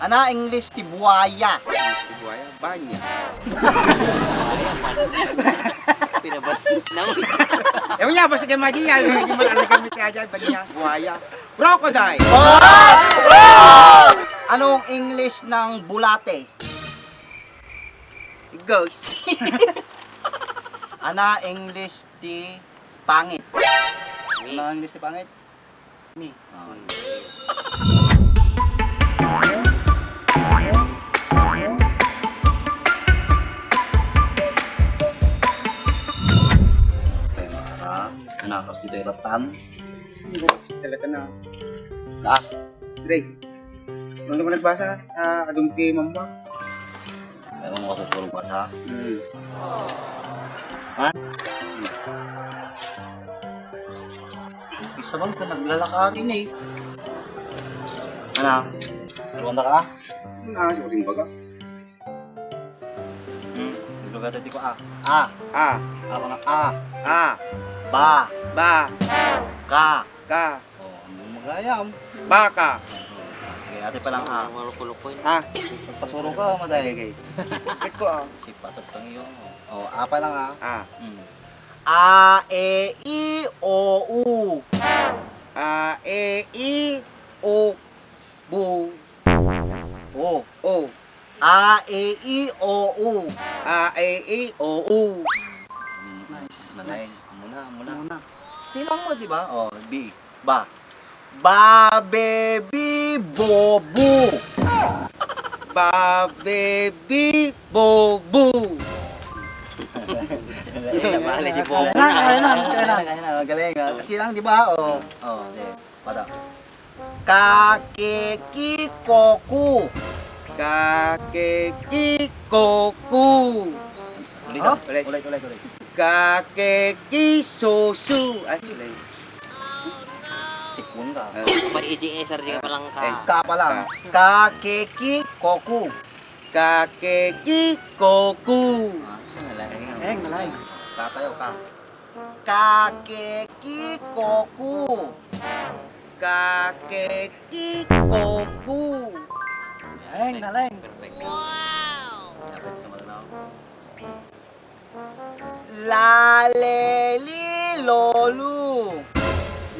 Ana English ti buhaya. Buhaya, banya. Pinabas. Ewan niya, basta kayo magi yan. Hindi mo alagamit kaya dyan, banya, buhaya. Crocodile. Anong English ng bulate? Ghost. Ana English ti pangit. Ano English ti pangit? Me. Ano kasi dito iratan? Talaga na. Ah, Grace. Nung naman nagbasa, adong kay mamba. ewan mo kasi siguro basa. Isa bang ka naglalakarin eh. Ano? Tuwanda ka? Sorry baga. Lugar tadi ko A. A. Ah, Apa nga A? ah, Ba. ba, Ka. ka, Oh, ano magayam? baka. Sige, ate pa lang A. Malukulukoy. Ah, Pagpasurong ka, maday. okay. Bakit ko Si patot kang iyo. Oh, A pa lang A. Ah, A, E, I, O, U. A, E, I, O, Bu, O. O, A, E, I, O, U. A, E, I, O, U. Nice. Nice. Muna. Silang mo, di ba? Oh, B. Ba. Ba, baby, bobo. Ba, baby, bobo. Nabali di po. Kaya na. Galing. Kasi lang, di ba? Oh, di. Pada. Kakeki koku. Kakeki, koku. Ulit. Kakeki, sosu. Ah, sila yun. Sikun ka. May EDSR di ka palang ka. Ka pa lang. Kakeki koku. Kakeki, koku. Nalay. Ka tayo, ka. Kakeki koku. Kakeki, koku. Nalay. Perfect. Dapat sa malanaw. Laleli lolu.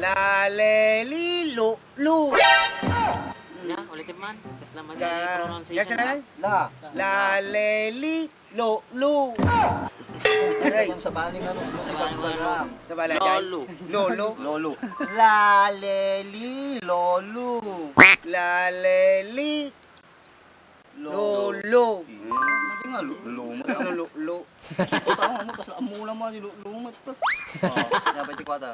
Laleli, lu, lu. Ya, ulitin man. Kasi naman Ka, yung yes pronunciation. na La. Laleli, lu, lu. Aray, Sa baling ano. baling sa balagay. Lolo. Lolo. Lolo. Laleli lolu. Laleli, lolo. Mati nga lumat. Lolo, lo. Tama mo kasi amula mo di lumat to. Dapat ko ata.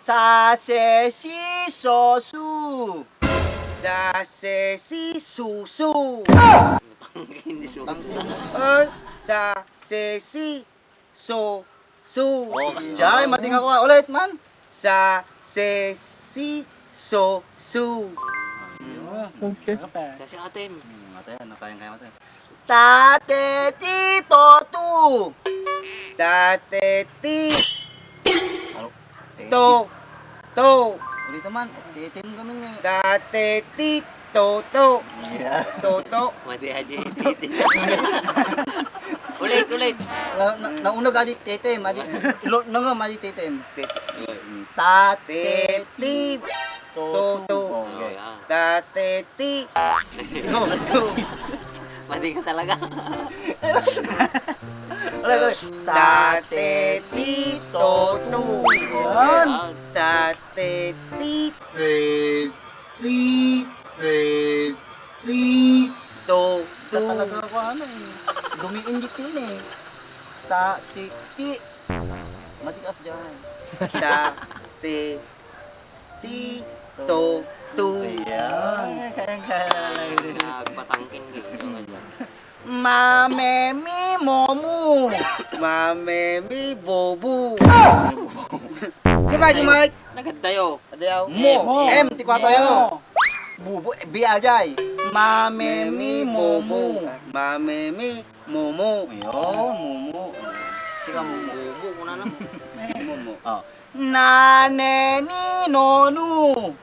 Sa se si so su. Sa se si susu. Hindi so. Sa se si so su. Oh, kasi jay mati nga ko ulit man. Sa se si so su. Kasi atin. Mati yan, kaya mati. Tate tito tu. Tate ti Ano? to. Ulit naman, titim kami nga. Tate ti to. To. Mati aja titin. Ulit. Naunog adi titim, adi. Nga madi titim. Tate Tate ti to. Okay. Tate ti to. Mati ka talaga. Ulit. Tate ti to. Yan. Tate ti to. Talaga ako ano eh. Dumiin ditin eh. Ti. Matikas dyan. Tate ti to. Ayan. Kaya. Nagpatangkin kayo. Mame mi momu. Mame mi bobu. Di ba, Mike? Nagadayo. Adayaw. Mo. M. Ti ko tayo. Bubu. B ajay. Mame mi momu. Mame mi momo. Ayun. Mumu. Sika mumu. Bubo ko na lang. Momo. Oh. Nane ni nonu.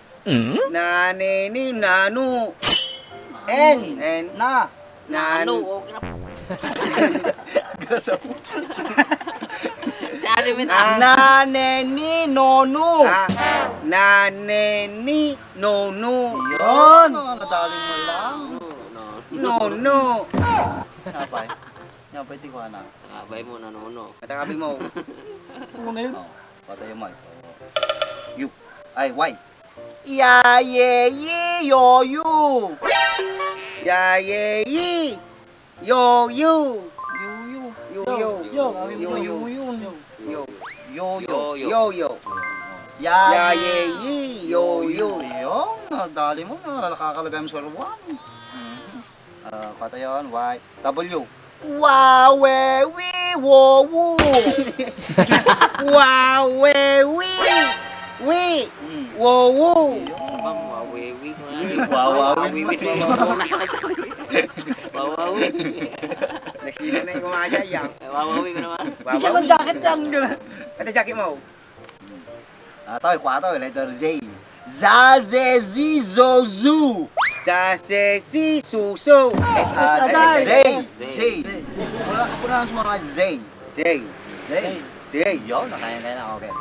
Nane ni nanu. N. N. Na. Ano? Okay na. Si ate mo na. Naneni nonu. Naneni nono. Yun. Nadali mo lang. Nono. Napay. Napay ti ko na. Abay mo na nono. Matakabi mo. Patay mo. You. Ay, Y. Ya ye yi yo yu. Ya ye yi. Yo yu. Yu yu. Yo yo. Yo yu yu. Yo. Yo yu. Yo. Yo yo. Ya ye yi. Yo yo. Yun. Nadali mo na. Nakakalagay mo sa luwan. Patayon. Y. W. Wa we wi wo wu. Wa we wi. Wi. Wo wu. Sabang wawewi ko na. Wawawi. Wawawi. Nakita na yung kumakaya. Wawawi ko naman. Wawawi. jacket yan. Ito jacket mo. Atoy, kwatoy. Letter Z. Za, ze, zi, zo, zu. Sa se si suso. Zay. Zay. Pronounce mo naman Zay. Say. Zay. Say. Yun, nakaya na. Okay.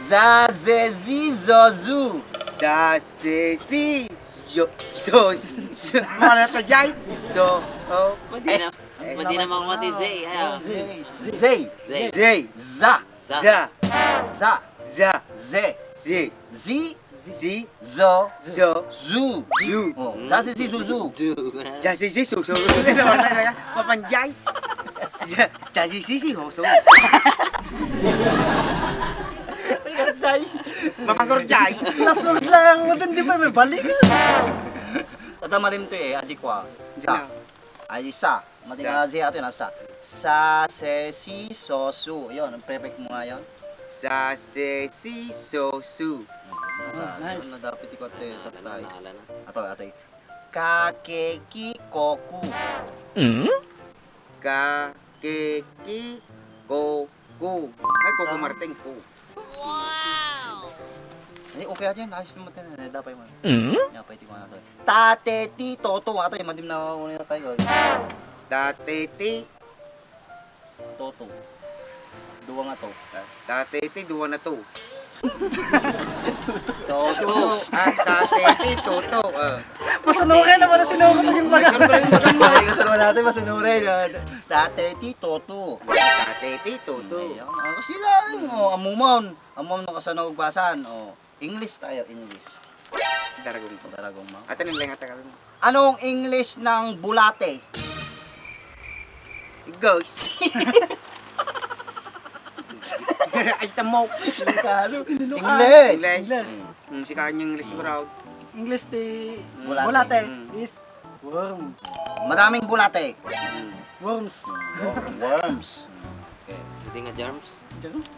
Za, ze, zi, zo, zu. Sa se si so wala sa jay. So oh. Madi na makamati Zay. Zay. Zay. Zay. Za. Za. Za. Za. Ze. Zi. Zi. Zi. Zo. So Zu. you. Oh, za, ze, zi, zu, zu. Ja si si so so. Mapanjay. Ja si si ho so. Mapangkorjay. Nasunod lang mo din, di ba? May balik. Tata malim to eh, adik ko. Sa. Ay, sa. Matinga zi ato na sa. Sa, se, si, so, su. Yun, ang perfect mo nga yun. Sa se si so su. Nice. Ano dapat ikaw ito tatay. Naalala na. Ato. Kakeki koku. Ka ke ki ko ku. Ay ko kumarting ko. Eh, okay aja yun. Ayos naman tayo. Dapat mo. Dapat ito na tayo. Tate, ti, toto. Ato, madim na una na tayo. Dati ti. Toto. Duwa nga to. Dati ti duwa na to. Toto. Dati ti toto. Masunurin naman na sinunod yung baga. Magamay. Ay, kasaluhan natin, masunurin. Tate, ti, toto. Dati ti toto. Kasi lang, amumon. Amumon mo kasanog basan. English tayo, English. Daragong ko. Daragong mo. Ate nang lang atakal mo. Anong English ng bulate? Ghost. Ay tamo. English. Si kanyang English sigurado. English di Bulate. bulate Mm. is worm. Maraming bulate. Worms. Worms. Hindi nga germs. Germs?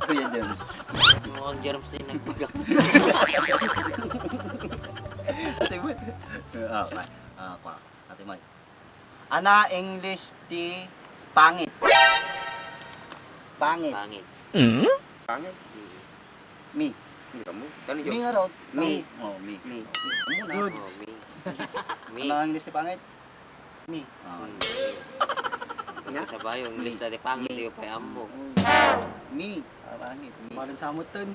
Kuya James. Yung mga germs na yung nagbaga. Ate mo. Ate mo. Ana English di pangit. Pangit. Pangit. Pangit. Mi. Hindi ka mo. Tani Mi Diyos. nga raw. Mi. Oh, mi. Mi. Ano na? Good. Oh, me. Ano ang English di pangit? Me. Sa bayo, English na di pangit, di pa ambo. Mi. Pangit. Mi. Malang samot dun.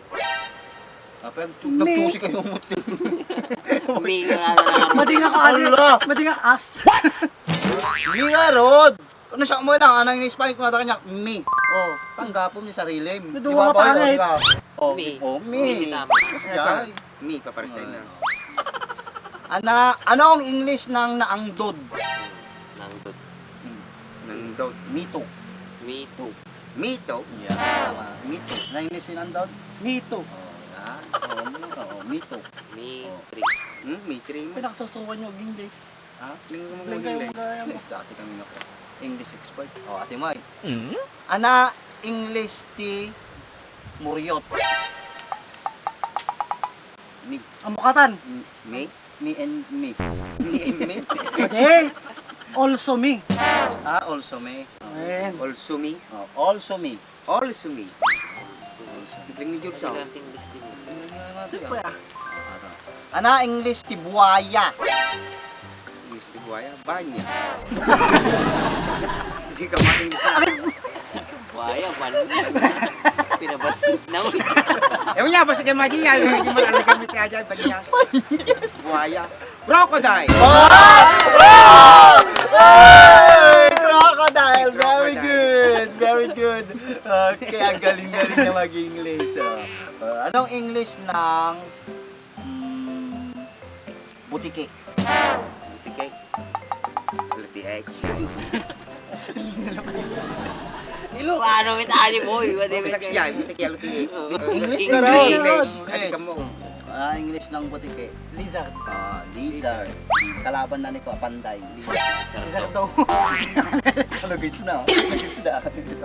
Nagtusi kayo mo. Me, wala na lang. Mading ako Allah! Mading ako as. Mi nga rod. Ano siya mo lang, anang in-spike ko na kanya, mi. Oh, tanggapon ni sarili. Duduwa ka pangit. Oh, Mi. Oh, mi. Mi, tama. Jai. Mi paparas tayo na. Ano ang English ng naangdod? Nangdot. Nang dot. Mito. Me too. Mito. Yeah. Mito. Na English ng naangdod? Me too. Yan. Mito. Me Oh. three. Mi trim. Pinakasusukan nyo English. Ha? Lang kayo magaya mo. Dati kami na English expert. Oh, Ate May. Ana English ti Muryot. Me. Ang mukatan. Mi. Me and me. Me and me. Okay. Also me. Also me. Ayan. Also mi. Also me. Also mi. Lang ni Diyos Ganting English din. Siyempre ah. Ana English ti buhaya. English ti buhaya, banya. Hindi ka ma-English na. Waya, pinabas na mo. Ewan niya, basta kayo magi yan. Hindi mo alagamit kaya dyan, banyas. Buhaya. Crocodile. Hey! Crocodile! Very good! Very good! Okay, ang galing-galing na mag-English. Anong English ng butike? Butikay. Lutiek. Ano may tayo mo? Butikay yan, butikay, lutiek. English ka raw. English. Adi English. ka mo. English ng butike. Lizard. Lizard. Kalaban na ni ko, panday. Lizard daw. Kalugits na. Kalugits na.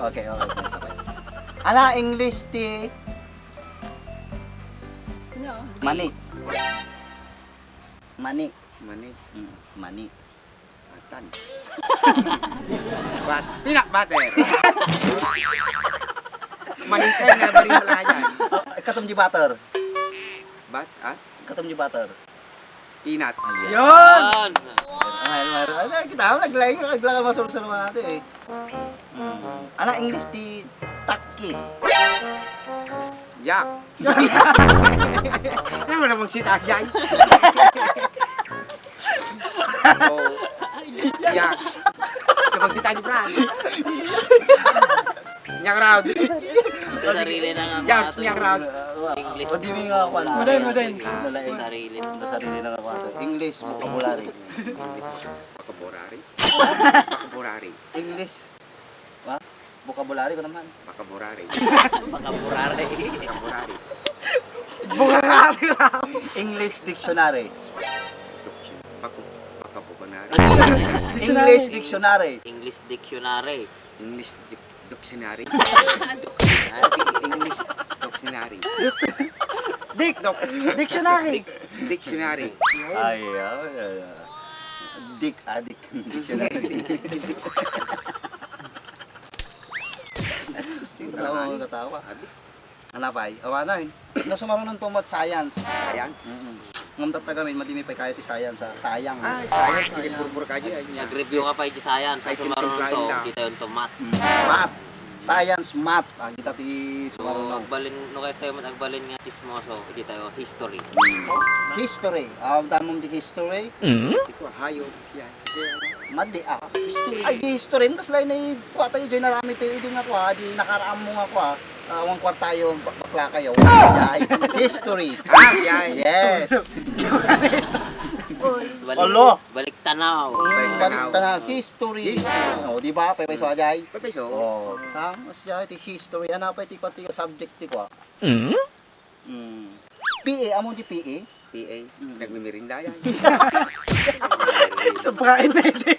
Okay, okay. Ana English ti mani. Mani. Mani. Mani. Atan. Peanut butter. Manintay na bari malayan. Katom di butter. Katom di butter. Peanut. Yun! Kita naglagan masulsulan natin eh. Ana English ti takki. Yak. Ano mo namang sitak yan? Oh. Yak. Kapag kita ni Brad. Nyak round. Sarili na nga Yards nyak round. English. O di mi nga kwan. Modern. Sarili. Sarili na nga English vocabulary. Pakaborari. Pakaborari. English. Ha? Vocabulary ko naman. Pakaborari. Makapurari. Pakaborari. English dictionary. Pakabukonari. English dictionary. English dictionary. English dictionary. English dictionary. Dictionary. Dictionary. Ay, Dick, adik. Dictionary. Tawa mo katawa. Anapay, awana eh. Nasa marunong tumat science. Science. Ngam tatagamin, madimi pa kahit science sa sayang. Ay, science. Hindi puro ka dyan. Nag-review ka pa yung science. Sa Ay, sumarunong to, timplahin na. kita yung tomat. Math. Science, math. Ang kita ti So, sumarunong. agbalin, no kahit tayo agbalin nga chismoso, hindi tayo history. History. Ang damong di history. Hindi ko hayop. Yan. Madi history. Ay, di history. Tapos lain na kuha tayo dyan narami tayo. Hindi nga kuha. Di nakaraam mo nga kuha. Awang kwartayo, bakla kayo. History. Yan. Yes. Balik, Alo. balik tanaw. Balik na history. O, di ba? Pay so ajay. Papiso. Oh, tama siya iti history. Ano pa iti ko subject ti ko. PA, among di PA. PA. Nagmimirinda yan. Sa pagkain na ito.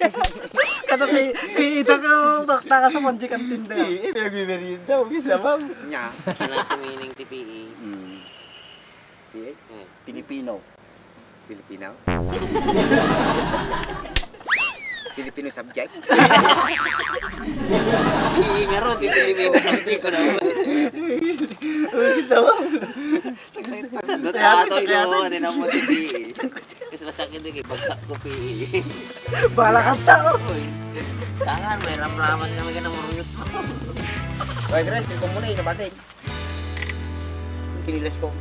Kata ito ka bakta ka sa manji kang tinda. PA, pinagbimerida. Bisa ba? Nya. Kinati meaning TPE. PA. Pilipino. Filipino. Filipino subject. Meron, di Pilipino. Hindi ko naman. Bisa ba? Dotato yun, hindi naman TPE. Kasi nasakit din, bagsak ko PE. Bala ka tao. Tangan, may ramraman naman ka ng marunot mo. Pwede rin, ikaw muna inabating. Pinilas ko.